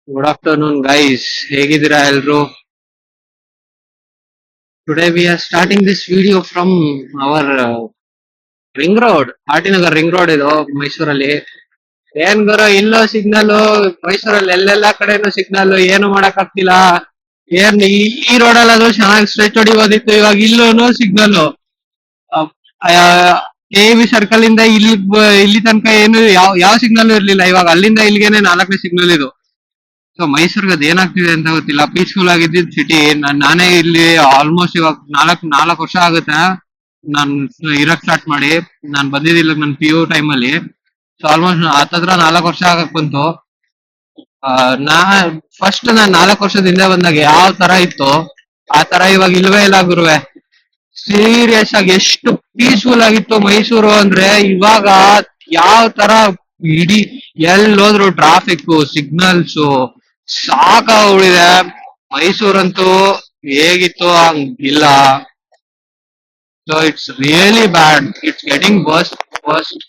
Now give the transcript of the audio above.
Good afternoon guys, ಹೇಗಿದ್ದೀರಾ ಎಲ್ರು? Today we are starting this video from our ring road, ಆಟಿನಗರ್ ring road ಇದು ಮೈಸೂರಲ್ಲಿ. ಏನ್ ಗುರು ಇಲ್ಲೋ ಸಿಗ್ನಲ್, ಮೈಸೂರಲ್ಲಿ ಎಲ್ಲೆಲ್ಲಾ ಕಡೆನೂ ಸಿಗ್ನಲ್, ಏನು ಮಾಡಕ್ ಆಗ್ತಿಲ್ಲ. ಏನ್ ಈ ರೋಡಲ್ಲಾದ್ರೂ ಚೆನ್ನಾಗಿ ಸ್ಟ್ರೆಚ್ ಹೊಡಿಬೋದಿತ್ತು, ಇವಾಗ ಇಲ್ಲೂನು ಸಿಗ್ನಲ್. ಕೆ ವಿ ಸರ್ಕಲ್ ಇಂದ ಇಲ್ಲಿ ತನಕ ಏನು ಯಾವ ಸಿಗ್ನಲ್ ಇರ್ಲಿಲ್ಲ, ಇವಾಗ ಅಲ್ಲಿಂದ ಇಲ್ಲಿಗೆನೆ 4ನೇ ಸಿಗ್ನಲ್ ಇದು. ಸೊ ಮೈಸೂರ್ಗೆ ಅದ್ ಏನಾಗ್ತಿದೆ ಅಂತ ಗೊತ್ತಿಲ್ಲ. ಪೀಸ್ಫುಲ್ ಆಗಿದ್ದಿದ್ ಸಿಟಿ. ನಾನೇ ಇಲ್ಲಿ ಆಲ್ಮೋಸ್ಟ್ ಇವಾಗ ನಾಲ್ಕು ವರ್ಷ ಆಗುತ್ತೆ ನಾನ್ ಇರಕ್ ಸ್ಟಾರ್ಟ್ ಮಾಡಿ. ನಾನ್ ಬಂದಿದ್ದಿಲ್ಲ ನನ್ ಪಿ ಯು ಟೈಮ್ ಅಲ್ಲಿ. ಸೊ ಆಲ್ಮೋಸ್ಟ್ ಹತ್ತತ್ರ 4 ವರ್ಷ ಆಗಕ್ ಬಂತು. ಆ, ನಾ ನಾನ್ 4 ವರ್ಷದ ಹಿಂದೆ ಬಂದಾಗ ಯಾವ ತರ ಇತ್ತು ಆ ತರ ಇವಾಗ ಇಲ್ವೇ ಇಲ್ಲ ಗುರುವೆ. ಸೀರಿಯಸ್ ಆಗಿ ಎಷ್ಟು ಪೀಸ್ಫುಲ್ ಆಗಿತ್ತು ಮೈಸೂರು ಅಂದ್ರೆ, ಇವಾಗ ಯಾವ ತರ ಇಡೀ ಎಲ್ಲೋದ್ರು ಟ್ರಾಫಿಕ್ ಸಿಗ್ನಲ್ಸ್ ಸಾಕಾಗ್ಬಿಟ್ಟಿದೆ. ಮೈಸೂರಂತೂ ಹೇಗಿತ್ತು ಹಂಗಿಲ್ಲ. So it's really bad, it's getting worst.